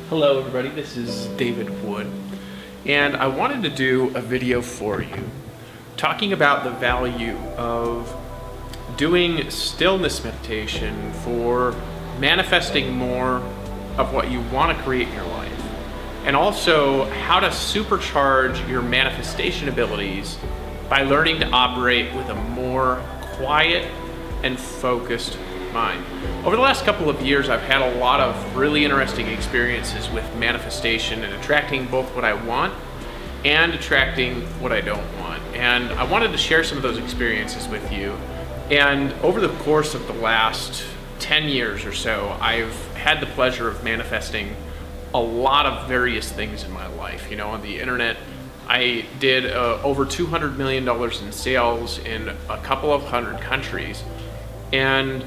Hello everybody, this is David Wood, and I wanted to do a video for you talking about the value of doing stillness meditation for manifesting more of what you want to create in your life, and also how to supercharge your manifestation abilities by learning to operate with a more quiet and focused mind. Over the last couple of years, I've had a lot of really interesting experiences with manifestation and attracting both what I want and attracting what I don't want. And I wanted to share some of those experiences with you. And over the course of the last 10 years or so, I've had the pleasure of manifesting a lot of various things in my life. You know, on the internet, I did over $200 million in sales in a couple of hundred countries. And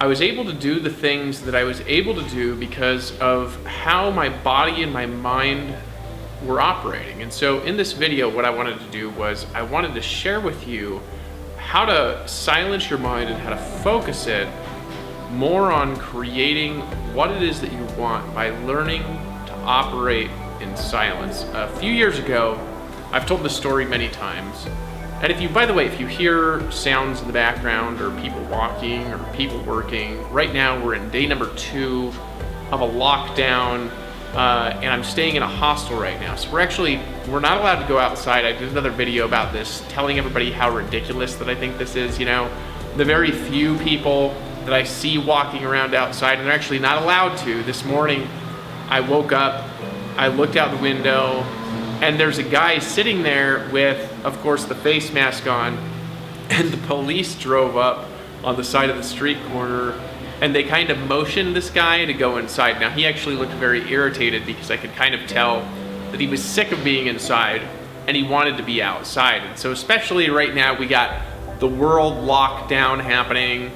I was able to do the things that I was able to do because of how my body and my mind were operating. And so in this video, what I wanted to do was I wanted to share with you how to silence your mind and how to focus it more on creating what it is that you want by learning to operate in silence. A few years ago, I've told this story many times. And if you, by the way, if you hear sounds in the background or people walking or people working, right now we're in day number 2 of a lockdown, and I'm staying in a hostel right now. So we're not allowed to go outside. I did another video about this, telling everybody how ridiculous that I think this is. You know, the very few people that I see walking around outside, and they're actually not allowed to. This morning, I woke up, I looked out the window, and there's a guy sitting there with, of course, the face mask on, and the police drove up on the side of the street corner, and they kind of motioned this guy to go inside. Now, he actually looked very irritated because I could kind of tell that he was sick of being inside, and he wanted to be outside. And so especially right now, we got the world lockdown happening.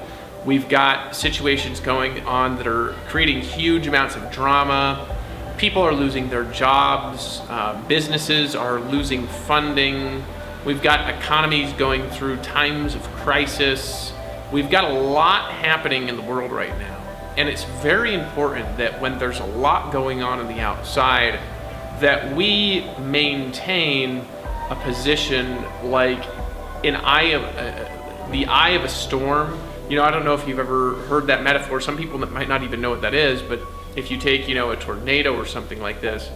We've got situations going on that are creating huge amounts of drama. People are losing their jobs, businesses are losing funding, we've got economies going through times of crisis, we've got a lot happening in the world right now. And it's very important that when there's a lot going on the outside, that we maintain a position like the eye of a storm. You know, I don't know if you've ever heard that metaphor. Some people might not even know what that is, but if you take, you know, a tornado or something like this,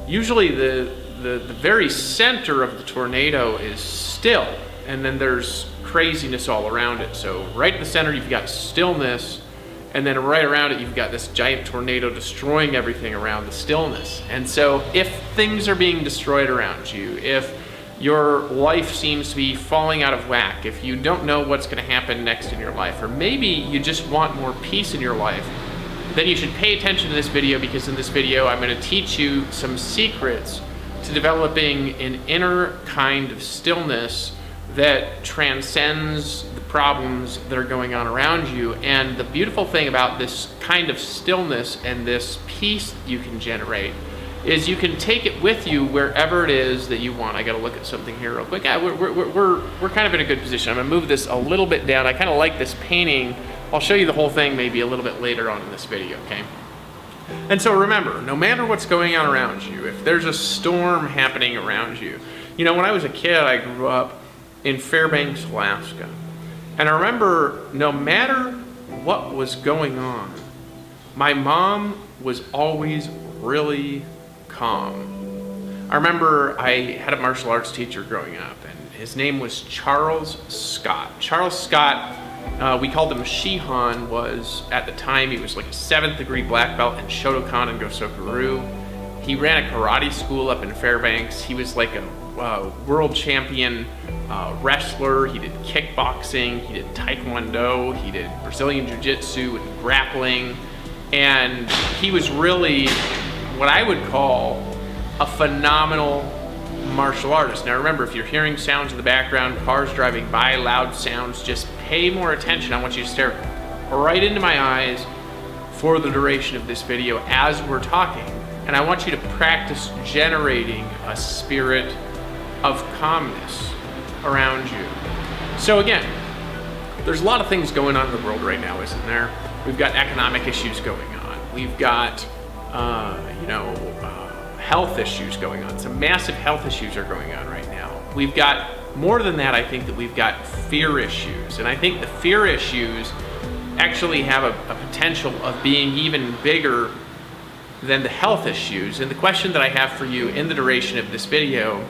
usually the very center of the tornado is still, and then there's craziness all around it. So right in the center, you've got stillness, and then right around it, you've got this giant tornado destroying everything around the stillness. And so if things are being destroyed around you, if your life seems to be falling out of whack, if you don't know what's going to happen next in your life, or maybe you just want more peace in your life, then you should pay attention to this video, because in this video I'm going to teach you some secrets to developing an inner kind of stillness that transcends the problems that are going on around you. And the beautiful thing about this kind of stillness and this peace that you can generate is you can take it with you wherever it is that you want. I got to look at something here real quick. Yeah, we're kind of in a good position. I'm going to move this a little bit down. I kind of like this painting. I'll show you the whole thing maybe a little bit later on in this video, okay? And so remember, no matter what's going on around you, if there's a storm happening around you, you know, when I was a kid, I grew up in Fairbanks, Alaska. And I remember no matter what was going on, my mom was always really calm. I remember I had a martial arts teacher growing up, and his name was Charles Scott. Charles Scott, we called him Shihan, was at the time, he was like a 7th degree black belt in Shotokan and Gosoku-ryu. He ran a karate school up in Fairbanks. He was like a world champion wrestler. He did kickboxing, he did taekwondo, he did Brazilian jiu-jitsu and grappling. And he was really what I would call a phenomenal martial artist. Now remember, if you're hearing sounds in the background, cars driving by, loud sounds, just pay more attention. I want you to stare right into my eyes for the duration of this video as we're talking. And I want you to practice generating a spirit of calmness around you. So again, there's a lot of things going on in the world right now, isn't there? We've got economic issues going on. We've got health issues going on. Some massive health issues are going on right now. We've got more than that. I think that we've got fear issues, and I think the fear issues actually have a potential of being even bigger than the health issues. And the question that I have for you in the duration of this video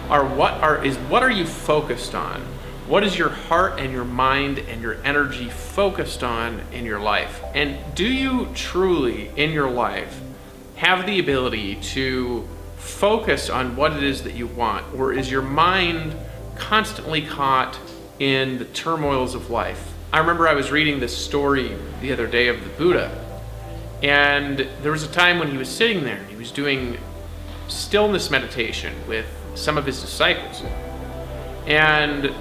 are what are you focused on? What is your heart and your mind and your energy focused on in your life? And do you truly in your life have the ability to focus on what it is that you want, or is your mind constantly caught in the turmoils of life? I remember I was reading this story the other day of the Buddha, and there was a time when he was sitting there, he was doing stillness meditation with some of his disciples, and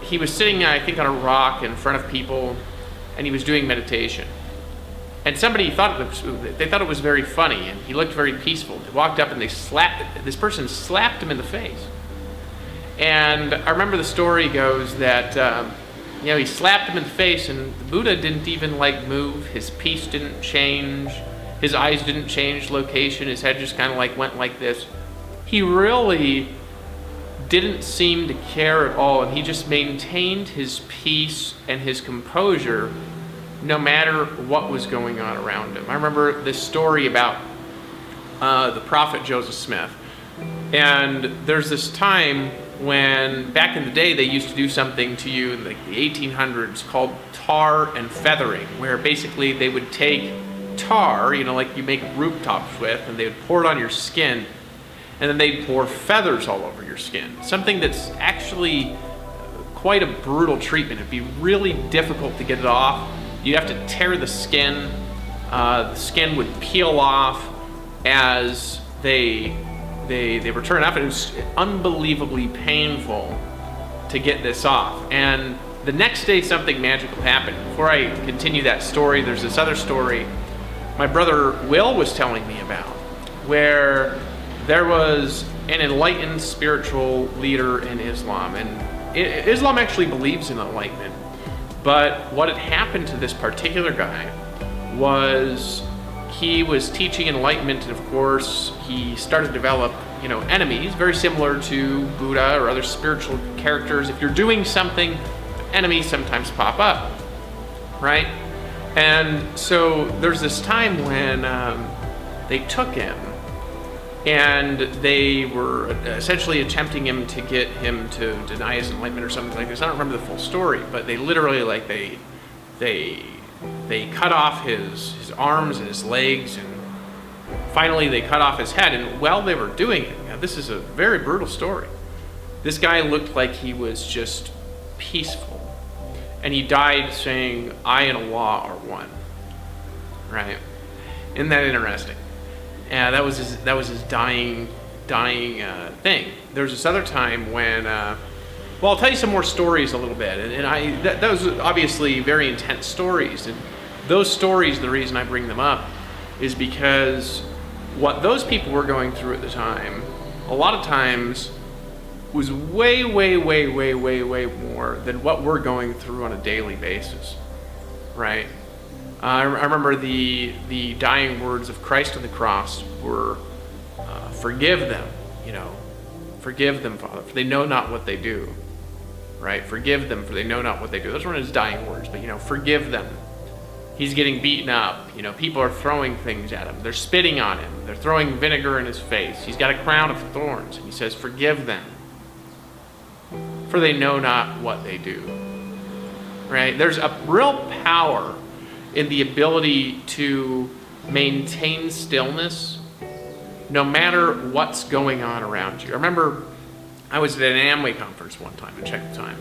he was sitting, I think, on a rock in front of people, and he was doing meditation. And somebody thought it was very funny, and he looked very peaceful. They walked up and this person slapped him in the face. And I remember the story goes that, he slapped him in the face, and the Buddha didn't even move. His piece didn't change. His eyes didn't change location. His head just kind of went like this. He really didn't seem to care at all, and he just maintained his peace and his composure no matter what was going on around him. I remember this story about the prophet Joseph Smith. And there's this time when, back in the day, they used to do something to you in the 1800s called tar and feathering, where basically they would take tar, like you make rooftops with, and they would pour it on your skin, and then they'd pour feathers all over your skin. Something that's actually quite a brutal treatment. It'd be really difficult to get it off. You'd have to tear the skin. The skin would peel off as they were turned off, and it was unbelievably painful to get this off. And the next day something magical happened. Before I continue that story, there's this other story my brother Will was telling me about, where there was an enlightened spiritual leader in Islam, and Islam actually believes in enlightenment. But what had happened to this particular guy was he was teaching enlightenment, and of course he started to develop, enemies, very similar to Buddha or other spiritual characters. If you're doing something, enemies sometimes pop up, right? And so there's this time when they took him, and they were essentially attempting to get him to deny his enlightenment or something like this. I don't remember the full story, but they literally they cut off his arms and his legs, and finally they cut off his head. And while they were doing it, this is a very brutal story, this guy looked like he was just peaceful, and he died saying, "I and Allah are one." Right? Isn't that interesting? Yeah, that was his dying thing. There was this other time when, I'll tell you some more stories a little bit, and those was obviously very intense stories, and those stories, the reason I bring them up is because what those people were going through at the time, a lot of times, was way, way, way, way, way, way more than what we're going through on a daily basis, right? I remember the dying words of Christ on the cross were, forgive them, forgive them, Father, for they know not what they do, right? Forgive them, for they know not what they do. Those weren't his dying words, but, forgive them. He's getting beaten up. People are throwing things at him. They're spitting on him. They're throwing vinegar in his face. He's got a crown of thorns, and he says, forgive them, for they know not what they do, right? There's a real power in the ability to maintain stillness no matter what's going on around you. I remember I was at an Amway conference one time, and check the time.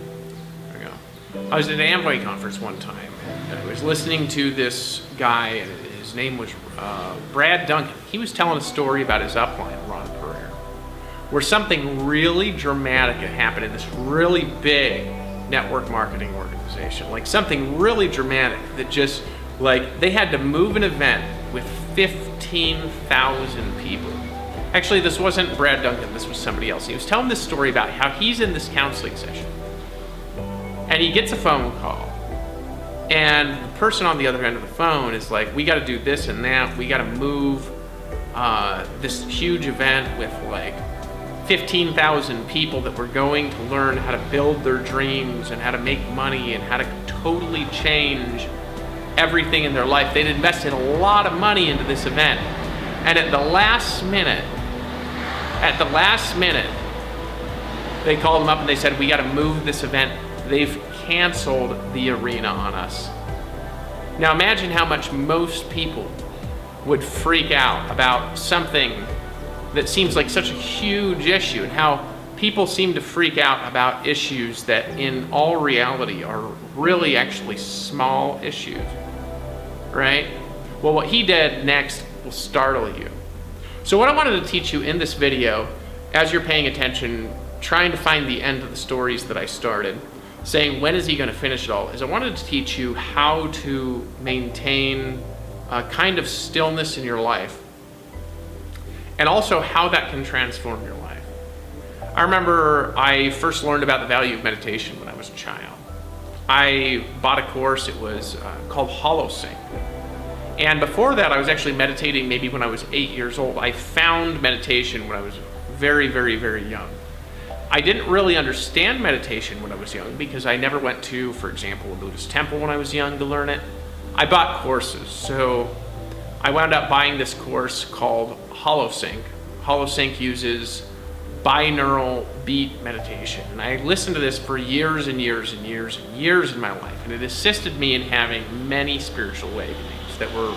There we go. I was at an Amway conference one time, and I was listening to this guy, and his name was Brad Duncan. He was telling a story about his upline, Ron Pereira, where something really dramatic had happened in this really big network marketing organization. Something really dramatic that just, they had to move an event with 15,000 people. Actually, this wasn't Brad Duncan, this was somebody else. He was telling this story about how he's in this counseling session, and he gets a phone call, and the person on the other end of the phone is like, we got to do this and that, we got to move this huge event with like 15,000 people that were going to learn how to build their dreams and how to make money and how to totally change everything in their life. They'd invested a lot of money into this event. And at the last minute, they called them up and they said, we got to move this event. They've canceled the arena on us. Now imagine how much most people would freak out about something that seems like such a huge issue, and how people seem to freak out about issues that in all reality are really actually small issues, right? Well, what he did next will startle you. So what I wanted to teach you in this video, as you're paying attention, trying to find the end of the stories that I started, saying when is he going to finish it all, is I wanted to teach you how to maintain a kind of stillness in your life, and also how that can transform your life. I remember I first learned about the value of meditation when I was a child. I bought a course, it was called HoloSync. And before that, I was actually meditating maybe when I was 8 years old. I found meditation when I was very, very, very young. I didn't really understand meditation when I was young because I never went to, for example, a Buddhist temple when I was young to learn it. I bought courses, so I wound up buying this course called HoloSync. HoloSync uses binaural beat meditation. And I listened to this for years and years and years and years in my life. And it assisted me in having many spiritual awakenings that were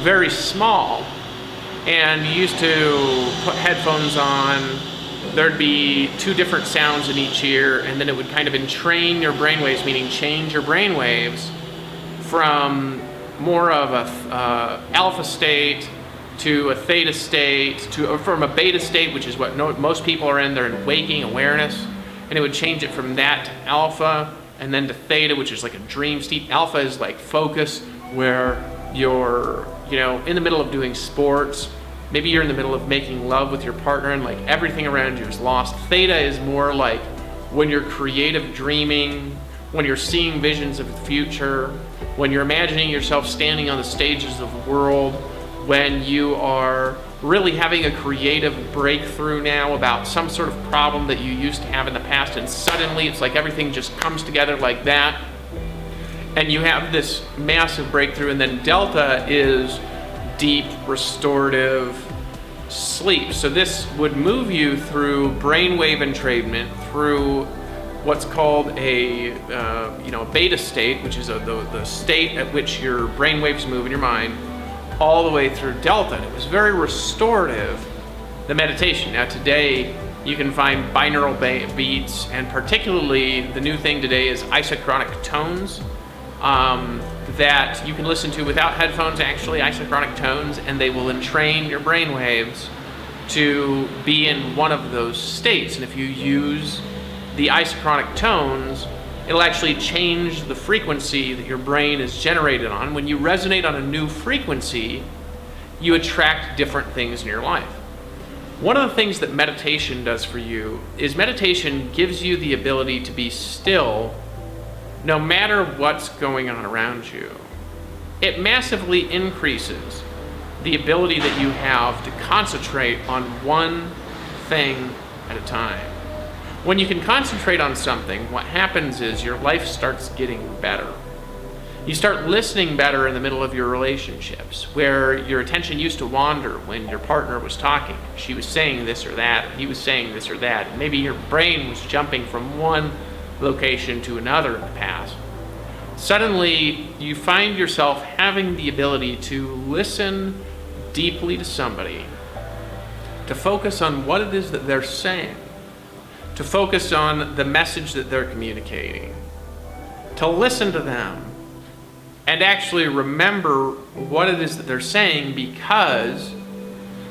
very small. And you used to put headphones on. There'd be 2 different sounds in each ear, and then it would kind of entrain your brainwaves, meaning change your brainwaves from more of a alpha state to a theta state, from a beta state, which is what most people are in. They're in waking awareness, and it would change it from that to alpha, and then to theta, which is like a dream state. Alpha is like focus, where you're, in the middle of doing sports. Maybe you're in the middle of making love with your partner and like everything around you is lost. Theta is more like when you're creative dreaming, when you're seeing visions of the future, when you're imagining yourself standing on the stages of the world, when you are really having a creative breakthrough now about some sort of problem that you used to have in the past, and suddenly it's like everything just comes together like that, and you have this massive breakthrough. And then delta is deep restorative sleep. So this would move you through brainwave entrainment, through what's called a beta state, which is the state at which your brainwaves move in your mind, all the way through delta. And it was very restorative, the meditation. Now today you can find binaural beats, and particularly the new thing today is isochronic tones, that you can listen to without headphones, actually, isochronic tones, and they will entrain your brain waves to be in one of those states. And if you use the isochronic tones, it'll actually change the frequency that your brain is generated on. When you resonate on a new frequency, you attract different things in your life. One of the things that meditation does for you is meditation gives you the ability to be still no matter what's going on around you. It massively increases the ability that you have to concentrate on one thing at a time. When you can concentrate on something, what happens is your life starts getting better. You start listening better in the middle of your relationships, where your attention used to wander when your partner was talking. She was saying this or that, he was saying this or that, and maybe your brain was jumping from one location to another in the past. Suddenly, you find yourself having the ability to listen deeply to somebody, to focus on what it is that they're saying, to focus on the message that they're communicating, to listen to them, and actually remember what it is that they're saying, because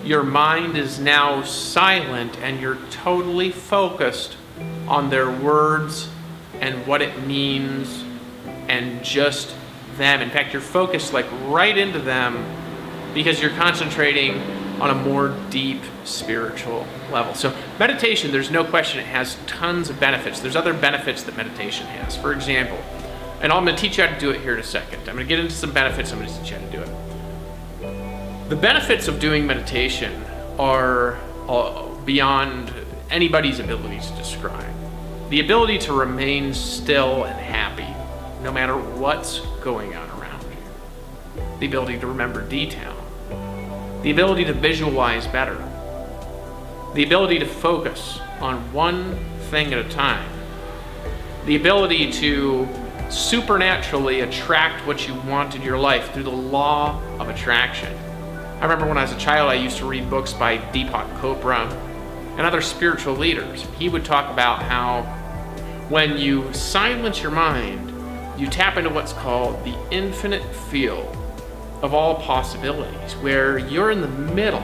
your mind is now silent and you're totally focused on their words and what it means and just them. In fact, you're focused like right into them because you're concentrating on a more deep spiritual level. So meditation, there's no question it has tons of benefits. There's other benefits that meditation has. For example, and I'm going to teach you how to do it here in a second. I'm going to get into some benefits. I'm going to teach you how to do it. The benefits of doing meditation are beyond anybody's ability to describe. The ability to remain still and happy, no matter what's going on around you. The ability to remember detail. The ability to visualize better. The ability to focus on one thing at a time. The ability to supernaturally attract what you want in your life through the law of attraction. I remember when I was a child, I used to read books by Deepak Chopra and other spiritual leaders. He would talk about how when you silence your mind, you tap into what's called the infinite field of all possibilities, where you're in the middle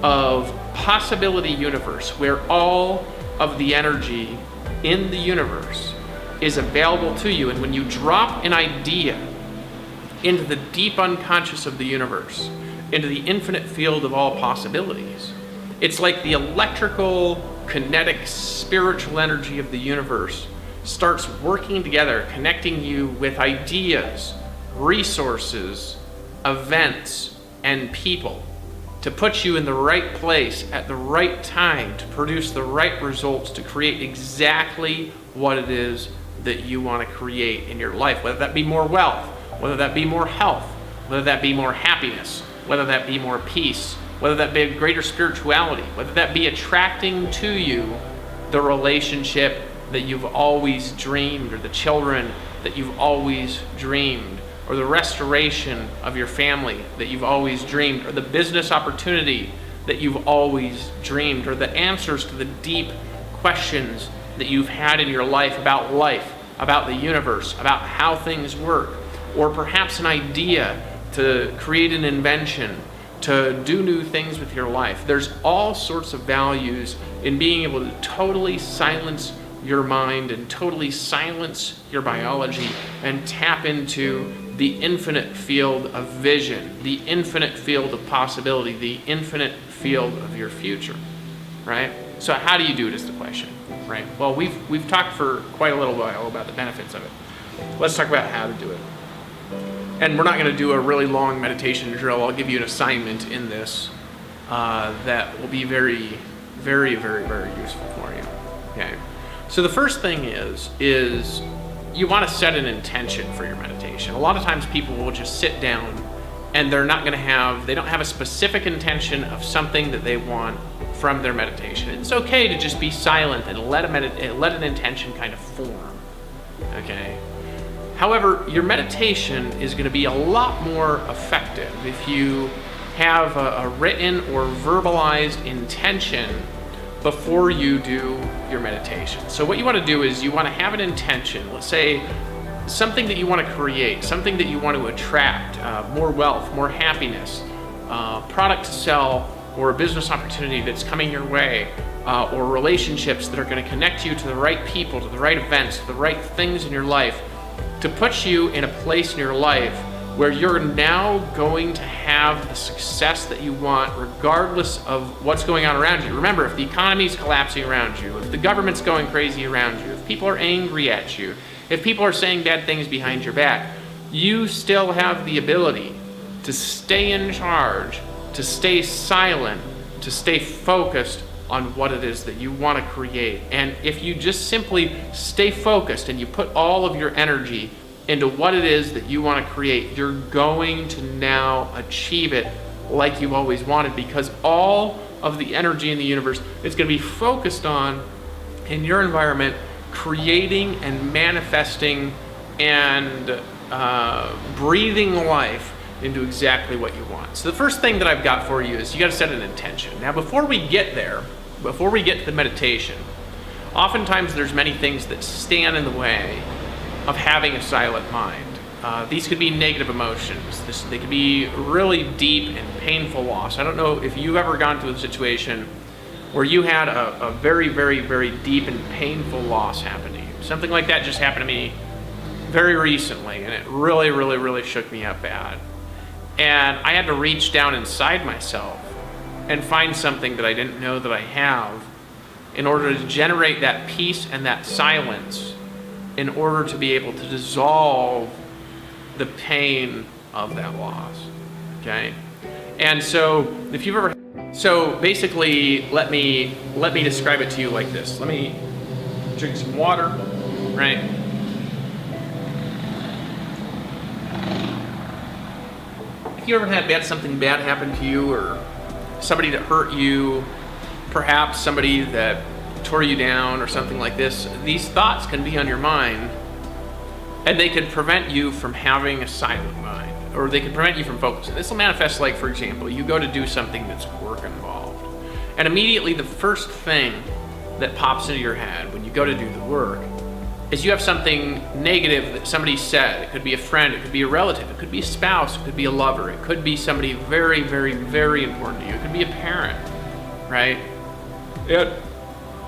of possibility universe, where all of the energy in the universe is available to you. And when you drop an idea into the deep unconscious of the universe, into the infinite field of all possibilities, it's like the electrical, kinetic, spiritual energy of the universe starts working together, connecting you with ideas, resources, events, and people to put you in the right place at the right time to produce the right results, to create exactly what it is that you want to create in your life, whether that be more wealth, whether that be more health, whether that be more happiness, whether that be more peace, whether that be greater spirituality, whether that be attracting to you the relationship that you've always dreamed, or the children that you've always dreamed, or the restoration of your family that you've always dreamed, or the business opportunity that you've always dreamed, or the answers to the deep questions that you've had in your life, about the universe, about how things work, or perhaps an idea to create an invention, to do new things with your life. There's all sorts of values in being able to totally silence your mind and totally silence your biology and tap into the infinite field of vision, the infinite field of possibility, the infinite field of your future, right? So how do you do it is the question, right? Well, we've talked for quite a little while about the benefits of it. Let's talk about how to do it. And we're not going to do a really long meditation drill. I'll give you an assignment in this that will be very, very, very, very useful for you, okay? So the first thing is you want to set an intention for your meditation. A lot of times people will just sit down and they don't have a specific intention of something that they want from their meditation. It's okay to just be silent and let an intention kind of form, okay? However, your meditation is going to be a lot more effective if you have a written or verbalized intention before you do your meditation. So what you want to do is you want to have an intention, let's say something that you want to create, something that you want to attract, more wealth, more happiness, product to sell, or a business opportunity that's coming your way, or relationships that are going to connect you to the right people, to the right events, to the right things in your life, to put you in a place in your life where you're now going to have the success that you want regardless of what's going on around you. Remember, if the economy's collapsing around you, if the government's going crazy around you, if people are angry at you, if people are saying bad things behind your back, you still have the ability to stay in charge, to stay silent, to stay focused on what it is that you want to create. And if you just simply stay focused and you put all of your energy into what it is that you want to create, you're going to now achieve it like you've always wanted, because all of the energy in the universe is going to be focused on, in your environment, creating and manifesting and breathing life into exactly what you want. So the first thing that I've got for you is you got to set an intention. Now, before we get there, before we get to the meditation, oftentimes there's many things that stand in the way of having a silent mind. These could be negative emotions. They could be really deep and painful loss. I don't know if you've ever gone through a situation where you had a very, very, very deep and painful loss happen to you. Something like that just happened to me very recently, and it really, really, really shook me up bad. And I had to reach down inside myself and find something that I didn't know that I have in order to generate that peace and that silence, in order to be able to dissolve the pain of that loss, okay? And so if you've ever, so basically, let me describe it to you like this. Let me drink some water, right? If you ever had something bad happen to you, or somebody that hurt you, perhaps somebody that tore you down or something like this, these thoughts can be on your mind, and they can prevent you from having a silent mind, or they can prevent you from focusing. This will manifest like, for example, you go to do something that's work involved, and immediately the first thing that pops into your head when you go to do the work is you have something negative that somebody said. It could be a friend, it could be a relative, it could be a spouse, it could be a lover, it could be somebody very, very, very important to you, it could be a parent, right?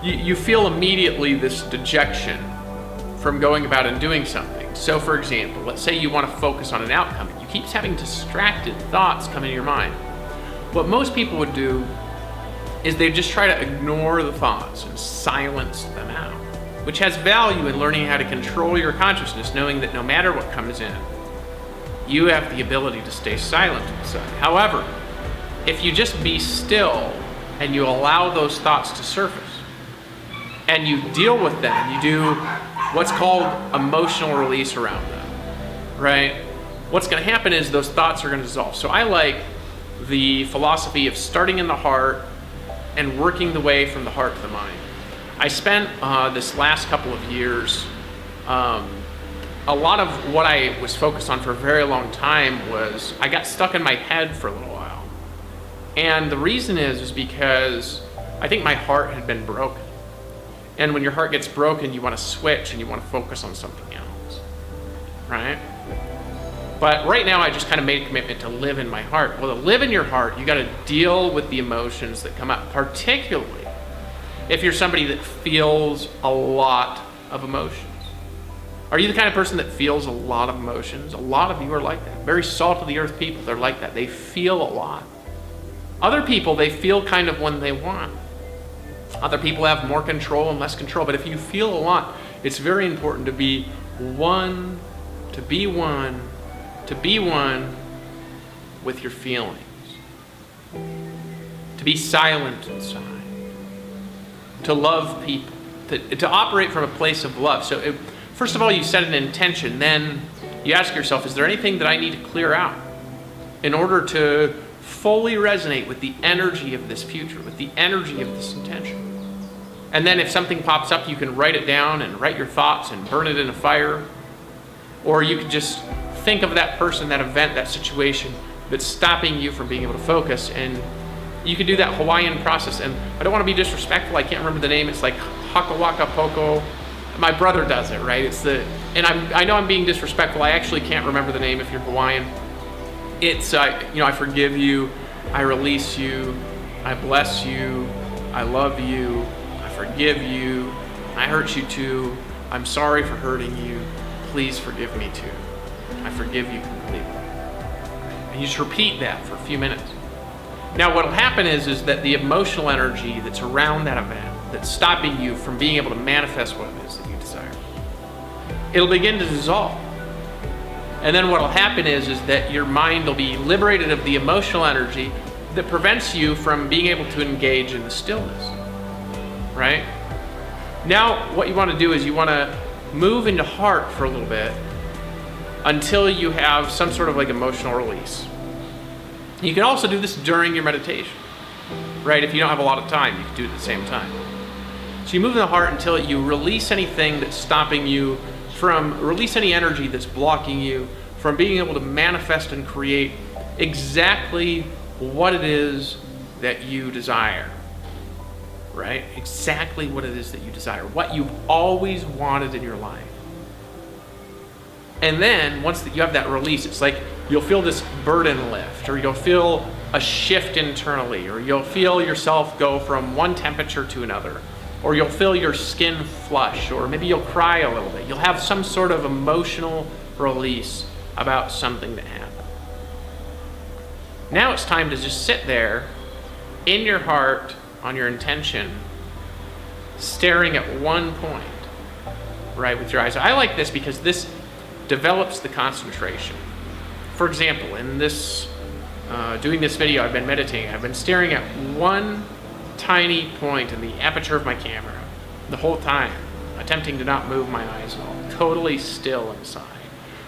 You feel immediately this dejection from going about and doing something. So for example, let's say you want to focus on an outcome, and you keep having distracted thoughts come into your mind. What most people would do is they just try to ignore the thoughts and silence them out, which has value in learning how to control your consciousness, knowing that no matter what comes in, you have the ability to stay silent inside. However, if you just be still and you allow those thoughts to surface, and you deal with them, you do what's called emotional release around them, right? What's going to happen is those thoughts are going to dissolve. So I like the philosophy of starting in the heart and working the way from the heart to the mind. I spent this last couple of years, a lot of what I was focused on for a very long time was I got stuck in my head for a little while. And the reason is because I think my heart had been broken. And when your heart gets broken, you want to switch and you want to focus on something else, right? But right now, I just kind of made a commitment to live in my heart. Well, to live in your heart, you got to deal with the emotions that come up, particularly if you're somebody that feels a lot of emotions. Are you the kind of person that feels a lot of emotions? A lot of you are like that. Very salt of the earth people, they're like that. They feel a lot. Other people, they feel kind of when they want. Other people have more control and less control. But if you feel a lot, it's very important to be one, to be one, to be one with your feelings. To be silent inside. To love people. To operate from a place of love. So first of all, you set an intention. Then you ask yourself, is there anything that I need to clear out in order to fully resonate with the energy of this future, with the energy of this intention? And then if something pops up, you can write it down and write your thoughts and burn it in a fire. Or you can just think of that person, that event, that situation that's stopping you from being able to focus. And you can do that Hawaiian process. And I don't want to be disrespectful. I can't remember the name. It's like Haka Waka Poko. My brother does it, right? I know I'm being disrespectful. I actually can't remember the name if you're Hawaiian. It's, I forgive you. I release you. I bless you. I love you. I forgive you. I hurt you too. I'm sorry for hurting you. Please forgive me too. I forgive you completely. And you just repeat that for a few minutes. Now what will happen is that the emotional energy that's around that event, that's stopping you from being able to manifest what it is that you desire, it'll begin to dissolve. And then what will happen is that your mind will be liberated of the emotional energy that prevents you from being able to engage in the stillness, right? Now what you want to do is you want to move into heart for a little bit until you have some sort of like emotional release. You can also do this during your meditation, right? If you don't have a lot of time, you can do it at the same time. So you move in the heart until you release anything that's stopping you from, release any energy that's blocking you from being able to manifest and create exactly what it is that you desire, right? Exactly what it is that you desire, what you've always wanted in your life. And then once that you have that release, it's like you'll feel this burden lift, or you'll feel a shift internally, or you'll feel yourself go from one temperature to another, or you'll feel your skin flush, or maybe you'll cry a little bit. You'll have some sort of emotional release about something that happened. Now it's time to just sit there in your heart on your intention, staring at one point, right, with your eyes. I like this because this develops the concentration. For example, in this doing this video, I've been meditating. I've been staring at one tiny point in the aperture of my camera the whole time, attempting to not move my eyes at all, totally still inside,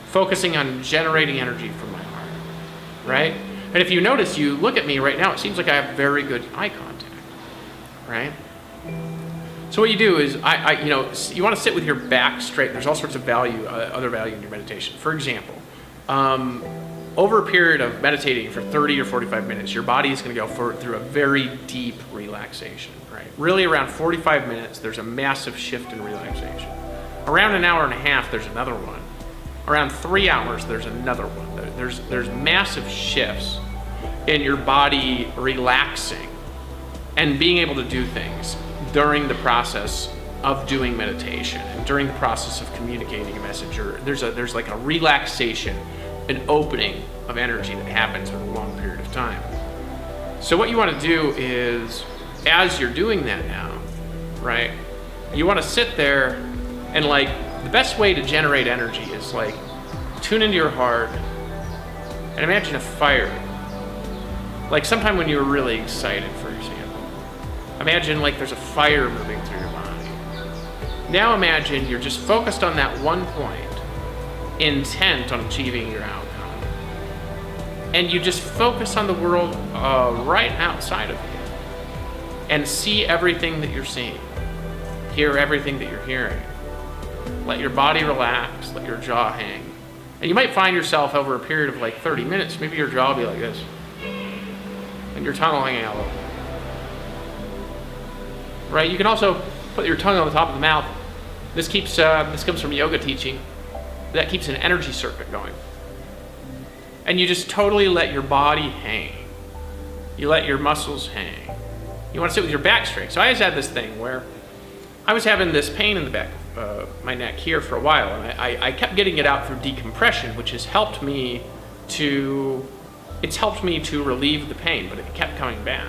focusing on generating energy from my heart, right? And if you notice, you look at me right now, it seems like I have very good eye contact, right? So what you do is, you want to sit with your back straight. There's all sorts of value, other value in your meditation. For example, over a period of meditating for 30 or 45 minutes, your body is going to go through a very deep relaxation, right? Really around 45 minutes, there's a massive shift in relaxation. Around an hour and a half, there's another one. Around 3 hours, there's another one. There's massive shifts in your body relaxing and being able to do things during the process of doing meditation and during the process of communicating a message. Or there's like a relaxation, an opening of energy that happens over a long period of time. So what you want to do is, as you're doing that now, right, you want to sit there and, like, the best way to generate energy is, like, tune into your heart and imagine a fire. Like sometime when you were really excited, for example. Imagine like there's a fire moving through your body. Now imagine you're just focused on that one point, intent on achieving your outcome. And you just focus on the world right outside of you and see everything that you're seeing. Hear everything that you're hearing. Let your body relax, let your jaw hang. And you might find yourself over a period of like 30 minutes, maybe your jaw will be like this. And your tongue will hang out a little. Right? You can also put your tongue on the top of the mouth. This comes from yoga teaching. That keeps an energy circuit going. And you just totally let your body hang. You let your muscles hang. You want to sit with your back straight. So I just had this thing where I was having this pain in the back of my neck here for a while, and I kept getting it out through decompression, which has helped me to relieve the pain, but it kept coming back.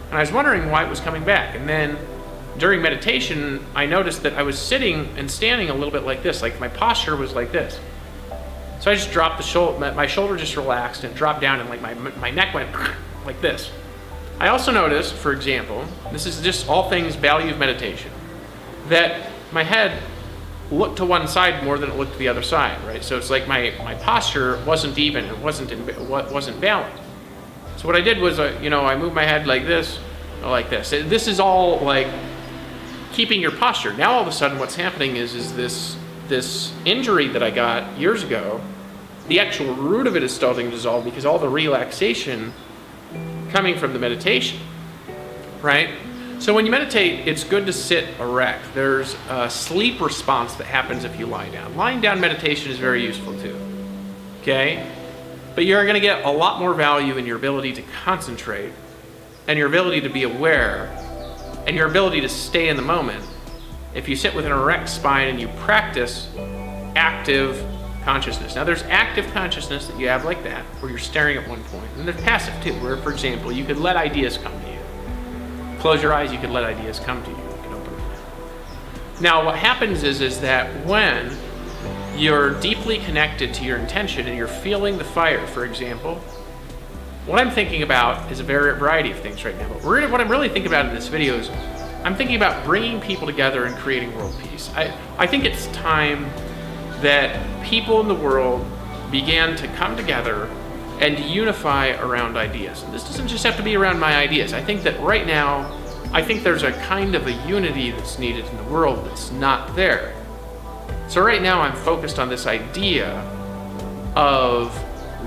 And I was wondering why it was coming back. And then during meditation, I noticed that I was sitting and standing a little bit like this, like my posture was like this. So I just dropped the shoulder, my shoulder just relaxed and dropped down, and like my neck went like this. I also noticed, for example, this is just all things value of meditation, that my head looked to one side more than it looked to the other side, right? So it's like my posture wasn't even, it wasn't balanced. So what I did was, I moved my head like this, or like this. This is all like keeping your posture. Now all of a sudden what's happening is this injury that I got years ago, the actual root of it is starting to dissolve because all the relaxation coming from the meditation, right? So when you meditate, it's good to sit erect. There's a sleep response that happens if you lie down. Lying down meditation is very useful too, okay? But you're going to get a lot more value in your ability to concentrate and your ability to be aware and your ability to stay in the moment if you sit with an erect spine and you practice active consciousness. Now there's active consciousness that you have like that, where you're staring at one point. And there's passive too, where, for example, you could let ideas come to you. Close your eyes, you could let ideas come to you. You can open them. Now what happens is that when you're deeply connected to your intention and you're feeling the fire, for example, what I'm thinking about is a variety of things right now. But what I'm really thinking about in this video is I'm thinking about bringing people together and creating world peace. I think it's time that people in the world began to come together and unify around ideas. And this doesn't just have to be around my ideas. I think that right now, there's a kind of a unity that's needed in the world that's not there. So right now I'm focused on this idea of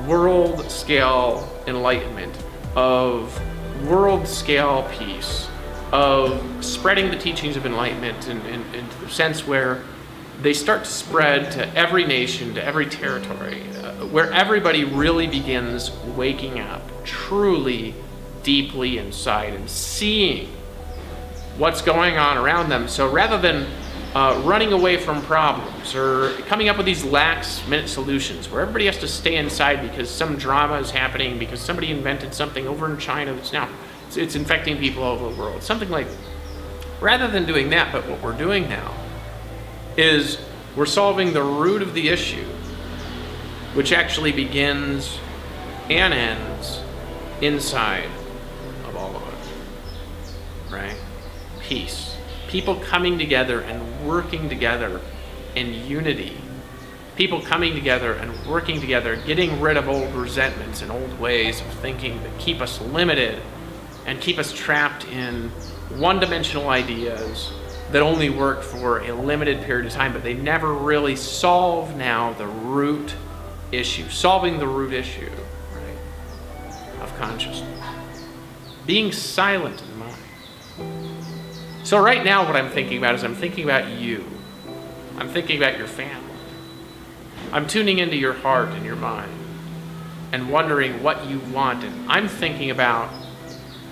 world-scale enlightenment, of world-scale peace, of spreading the teachings of enlightenment in the sense where they start to spread to every nation, to every territory, where everybody really begins waking up truly deeply inside and seeing what's going on around them. So rather than running away from problems or coming up with these last-minute solutions where everybody has to stay inside because some drama is happening, because somebody invented something over in China that's now it's infecting people all over the world. Something like, rather than doing that, but what we're doing now is we're solving the root of the issue, which actually begins and ends inside of all of us, right? Peace. People coming together and working together in unity. People coming together and working together, getting rid of old resentments and old ways of thinking that keep us limited and keep us trapped in one-dimensional ideas that only work for a limited period of time, but they never really solve now the root issue, solving the root issue, right, of consciousness. Being silent in the mind. So right now what I'm thinking about is I'm thinking about you. I'm thinking about your family. I'm tuning into your heart and your mind and wondering what you want. And I'm thinking about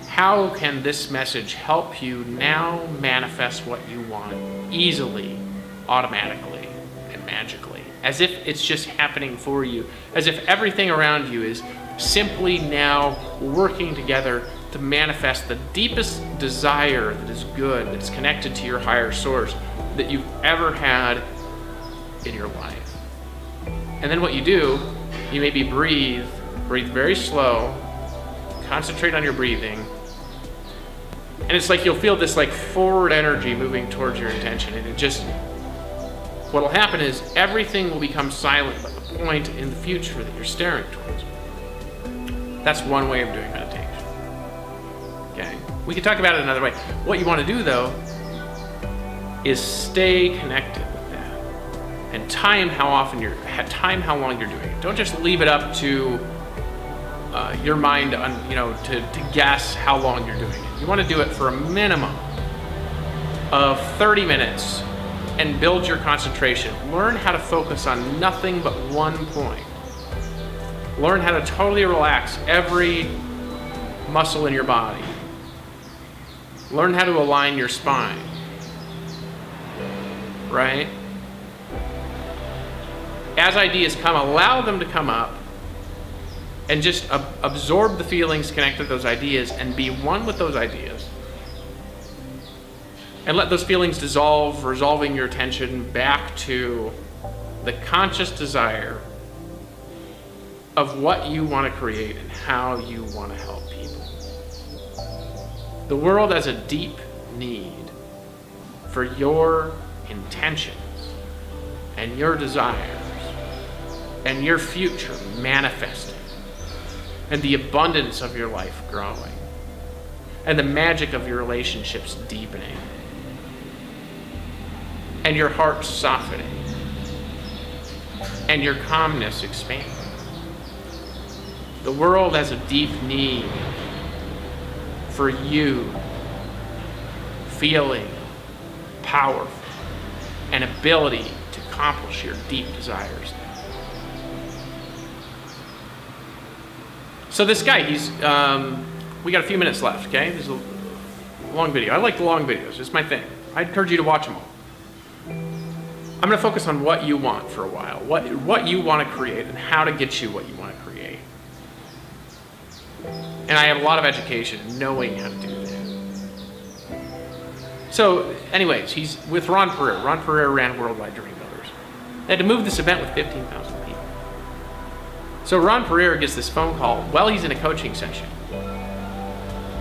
how can this message help you now manifest what you want easily, automatically, and magically, as if it's just happening for you, as if everything around you is simply now working together to manifest the deepest desire that is good, that is connected to your higher source that you've ever had in your life. And then what you do, you maybe breathe very slow, concentrate on your breathing, and it's like you'll feel this like forward energy moving towards your intention. And it just, what'll happen is everything will become silent but the point in the future that you're staring towards. That's one way of doing meditation. Okay? We can talk about it another way. What you want to do though is stay connected with that and time how long you're doing it. Don't just leave it up to your mind, to guess how long you're doing it. You want to do it for a minimum of 30 minutes and build your concentration. Learn how to focus on nothing but one point. Learn how to totally relax every muscle in your body. Learn how to align your spine. Right? As ideas come, allow them to come up and just absorb the feelings connected to those ideas and be one with those ideas. And let those feelings dissolve, resolving your attention back to the conscious desire of what you want to create and how you want to help people. The world has a deep need for your intentions and your desires and your future manifesting, and the abundance of your life growing, and the magic of your relationships deepening, and your heart softening, and your calmness expanding. The world has a deep need for you feeling powerful and ability to accomplish your deep desires. So this guy, we got a few minutes left, okay? This is a long video. I like the long videos, it's my thing. I encourage you to watch them all. I'm gonna focus on what you want for a while, what you wanna create and how to get you what you wanna create. And I have a lot of education in knowing how to do that. So anyways, he's with Ron Pereira. Ron Pereira ran Worldwide Dream Builders. They had to move this event with 15,000 people. So Ron Pereira gets this phone call while he's in a coaching session.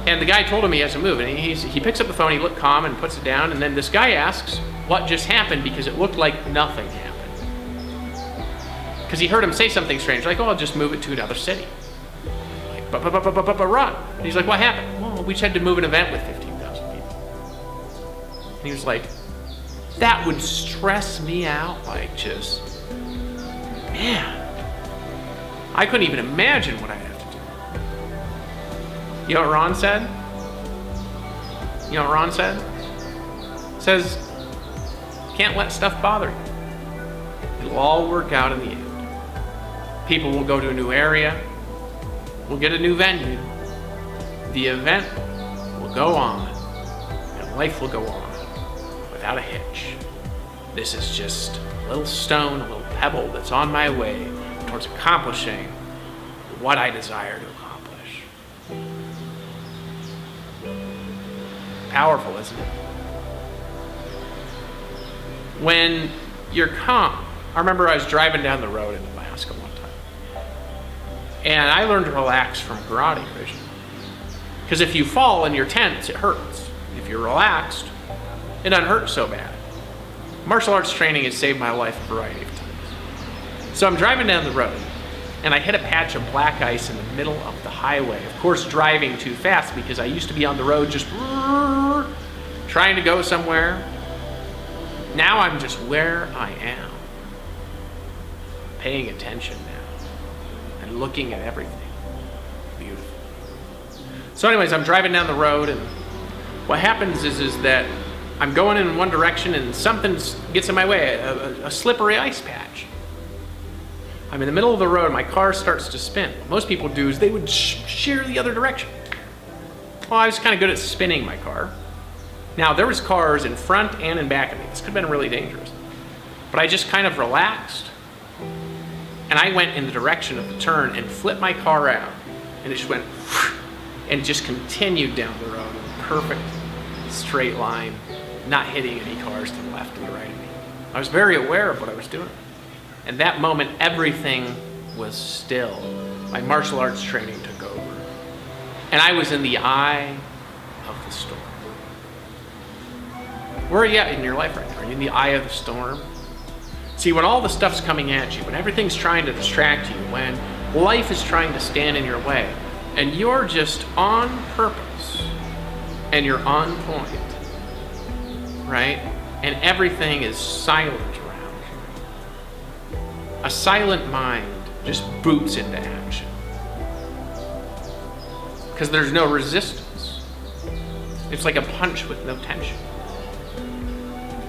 And the guy told him he has to move. And he picks up the phone, he looked calm and puts it down. And then this guy asks what just happened because it looked like nothing happened. Because he heard him say something strange, like, oh, I'll just move it to another city. Like, but Ron. And he's like, what happened? Well, we just had to move an event with 15,000 people. And he was like, that would stress me out, like just, man. I couldn't even imagine what I'd have to do. You know what Ron said? Says, can't let stuff bother you. It'll all work out in the end. People will go to a new area. We'll get a new venue. The event will go on. And life will go on without a hitch. This is just a little stone, a little pebble that's on my way towards accomplishing what I desire to accomplish. Powerful, isn't it? When you're calm, I remember I was driving down the road in Alaska one time, And I learned to relax from karate originally. Because if you fall and you're tense, it hurts. If you're relaxed, it doesn't hurt so bad. Martial arts training has saved my life a variety of times. So I'm driving down the road, and I hit a patch of black ice in the middle of the highway. Of course, driving too fast because I used to be on the road just trying to go somewhere. Now I'm just where I am, paying attention now and looking at everything. Beautiful. So anyways, I'm driving down the road, and what happens is that I'm going in one direction and something gets in my way, a slippery ice patch. I'm in the middle of the road, my car starts to spin. What most people do is they would shear the other direction. Well, I was kind of good at spinning my car. Now, there was cars in front and in back of me. This could have been really dangerous. But I just kind of relaxed, and I went in the direction of the turn and flipped my car out, and it just went and just continued down the road in a perfect straight line, not hitting any cars to the left and the right of me. I was very aware of what I was doing. And that moment, everything was still. My martial arts training took over. And I was in the eye of the storm. Where are you at in your life right now? Are you in the eye of the storm? See, when all the stuff's coming at you, when everything's trying to distract you, when life is trying to stand in your way, and you're just on purpose, and you're on point, right? And everything is silent around you. A silent mind just boots into action. Because there's no resistance. It's like a punch with no tension.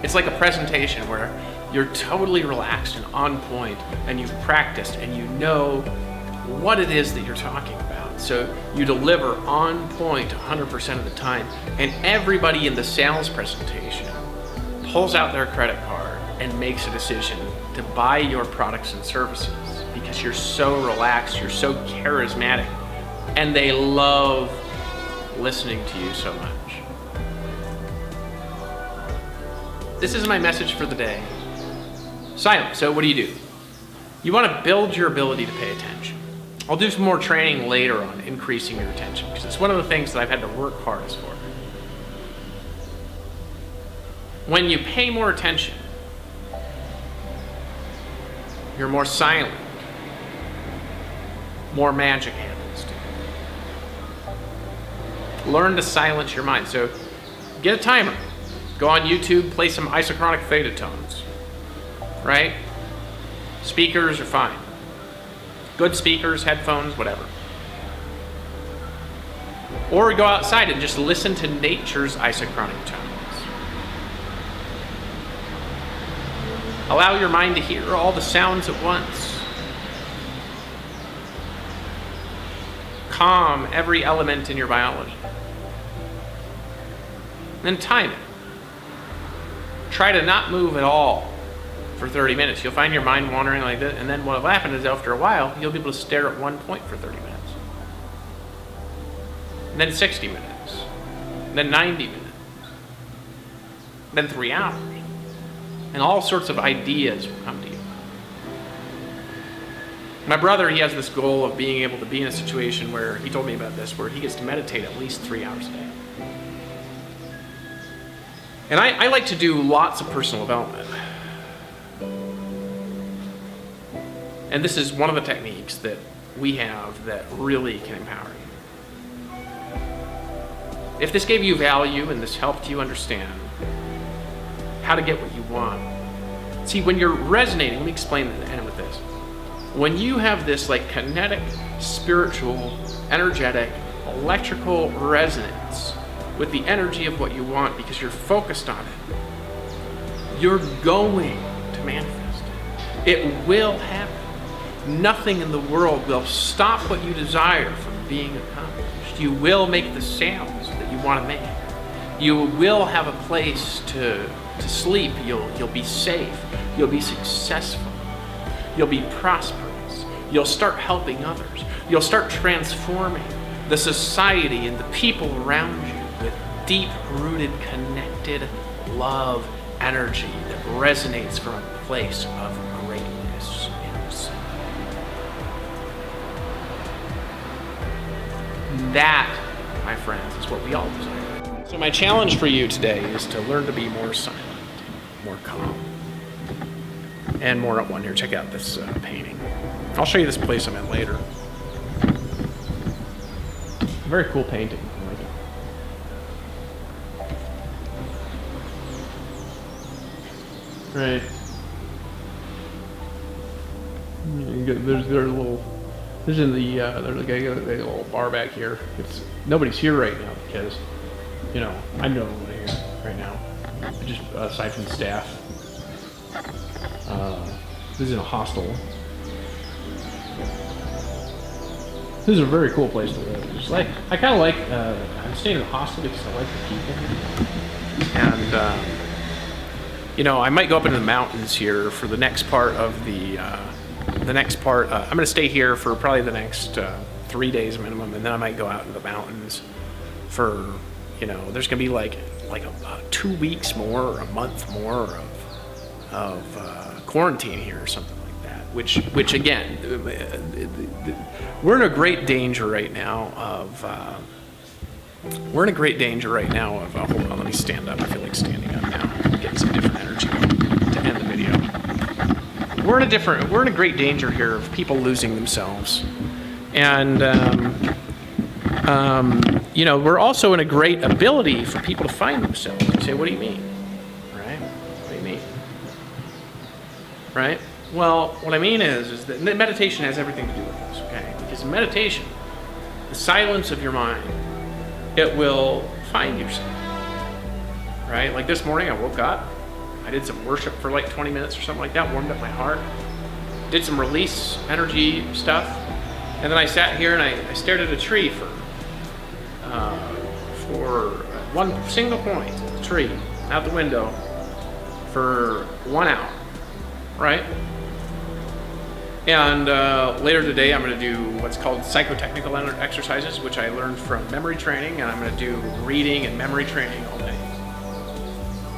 It's like a presentation where you're totally relaxed and on point, and you've practiced and you know what it is that you're talking about. So you deliver on point 100% of the time, and everybody in the sales presentation pulls out their credit card and makes a decision to buy your products and services because you're so relaxed, you're so charismatic, and they love listening to you so much. This is my message for the day. Silence. So what do? You want to build your ability to pay attention. I'll do some more training later on increasing your attention, because it's one of the things that I've had to work hardest for. When you pay more attention, you're more silent. More magic happens to you. Learn to silence your mind. So get a timer. Go on YouTube, play some isochronic theta tones, right? Speakers are fine. Good speakers, headphones, whatever. Or go outside and just listen to nature's isochronic tones. Allow your mind to hear all the sounds at once. Calm every element in your biology. Then time it. Try to not move at all for 30 minutes. You'll find your mind wandering like this, and then what will happen is after a while, you'll be able to stare at one point for 30 minutes. And then 60 minutes. And then 90 minutes. And then 3 hours. And all sorts of ideas will come to you. My brother, he has this goal of being able to be in a situation where, he told me about this, where he gets to meditate at least 3 hours a day. And I like to do lots of personal development. And this is one of the techniques that we have that really can empower you. If this gave you value and this helped you understand how to get what you want. See, when you're resonating, let me explain the end with this. When you have this like kinetic, spiritual, energetic, electrical resonance with the energy of what you want because you're focused on it, you're going to manifest it. It will happen. Nothing in the world will stop what you desire from being accomplished. You will make the sales that you want to make. You will have a place to sleep. You'll be safe. You'll be successful. You'll be prosperous. You'll start helping others. You'll start transforming the society and the people around you with deep-rooted, connected love energy that resonates from a place of greatness inside. That, my friends, is what we all desire. So my challenge for you today is to learn to be more silent, more calm, and more at one. Here, check out this painting. I'll show you this place I'm in later. Very cool painting. I like it. Right. There's a little. There's in the there's like a little bar back here. Nobody's here right now because, you know, I'm the only one here right now. Just aside from the staff. This is in a hostel. This is a very cool place to live. Just like I kind of like. I'm staying in a hostel because I like the people. And you know, I might go up into the mountains here for the next part of the. I'm going to stay here for probably the next 3 days minimum, and then I might go out into the mountains for, you know, there's going to be like 2 weeks more or a month more of quarantine here or something like that. Which again, we're in a great danger right now of. Hold on, let me stand up. I feel like standing up now, getting some different energy to end the video. We're in a great danger here of people losing themselves. And, you know, we're also in a great ability for people to find themselves. You say, what do you mean? Right? What do you mean? Right? Well, what I mean is that meditation has everything to do with this, okay? Because in meditation, the silence of your mind, it will find yourself. Right? Like this morning, I woke up. I did some worship for like 20 minutes or something like that, warmed up my heart, did some release energy stuff, and then I sat here and I stared at a tree for one single point, the tree, out the window, for 1 hour, right? And later today I'm going to do what's called psychotechnical exercises, which I learned from memory training, and I'm going to do reading and memory training all day.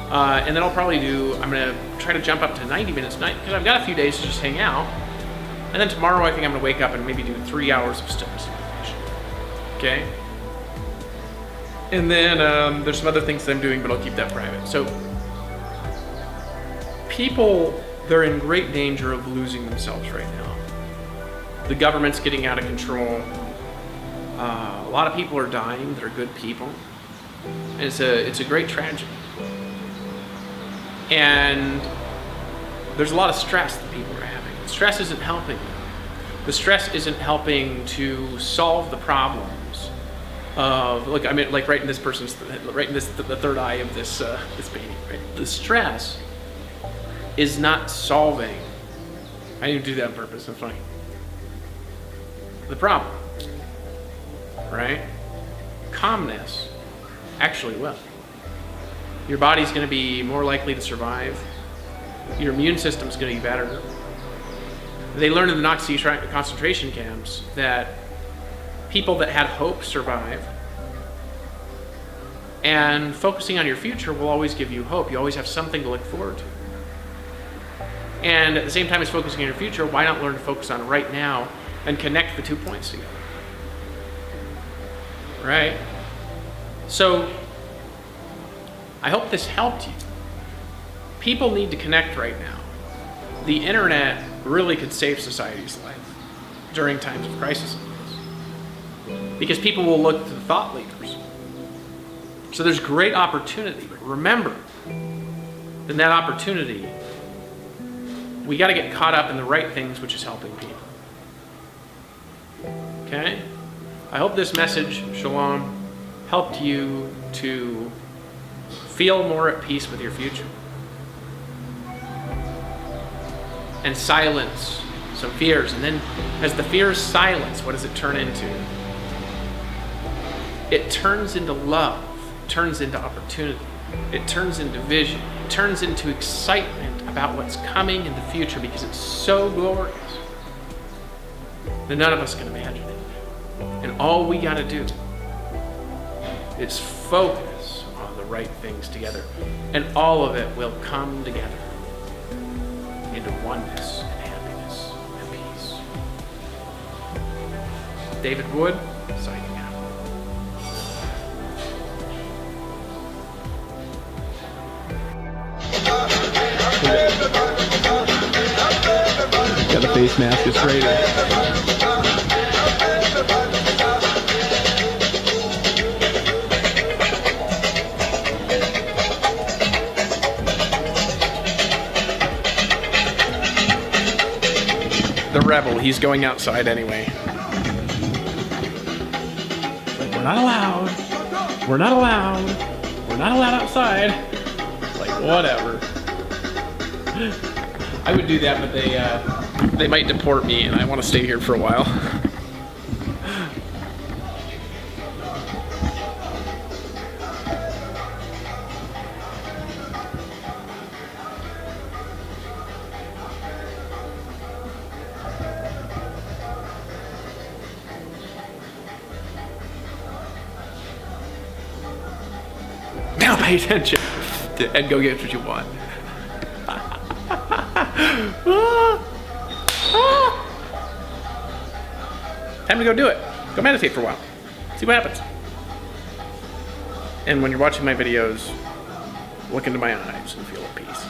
And then I'm going to try to jump up to 90 minutes a night because I've got a few days to just hang out. And then tomorrow I think I'm going to wake up and maybe do 3 hours of stillness meditation. Okay? And then there's some other things that I'm doing, but I'll keep that private. So people, they're in great danger of losing themselves right now. The government's getting out of control. A lot of people are dying that are good people. And it's a great tragedy. And there's a lot of stress that people are having. The stress isn't helping them. The stress isn't helping to solve the problems of, look, I mean, like right in this person's, right in this, the third eye of this this painting, right? The stress is not solving. I didn't do that on purpose, that's funny. The problem, right? Calmness actually will. Your body's going to be more likely to survive. Your immune system's going to be better. They learned in the Nazi concentration camps that people that had hope survive. And focusing on your future will always give you hope. You always have something to look forward to. And at the same time as focusing on your future, why not learn to focus on right now and connect the 2 points together? Right? So, I hope this helped you. People need to connect right now. The internet really could save society's life during times of crisis like this, because people will look to the thought leaders. So there's great opportunity, but remember, in that opportunity, we got to get caught up in the right things, which is helping people. Okay? I hope this message, Shalom, helped you to feel more at peace with your future. And silence some fears. And then as the fears silence, what does it turn into? It turns into love. It turns into opportunity. It turns into vision. It turns into excitement about what's coming in the future because it's so glorious that none of us can imagine it. And all we got to do is focus on the right things together. And all of it will come together into oneness and happiness and peace. David Wood, signing out. got the face mask. It's greater. The rebel, he's going outside anyway. Like, we're not allowed. We're not allowed. We're not allowed outside. Like, whatever. I would do that, but they might deport me, and I want to stay here for a while. Now pay attention and go get what you want. Time to go do it. Go meditate for a while. See what happens. And when you're watching my videos, look into my eyes and feel at peace.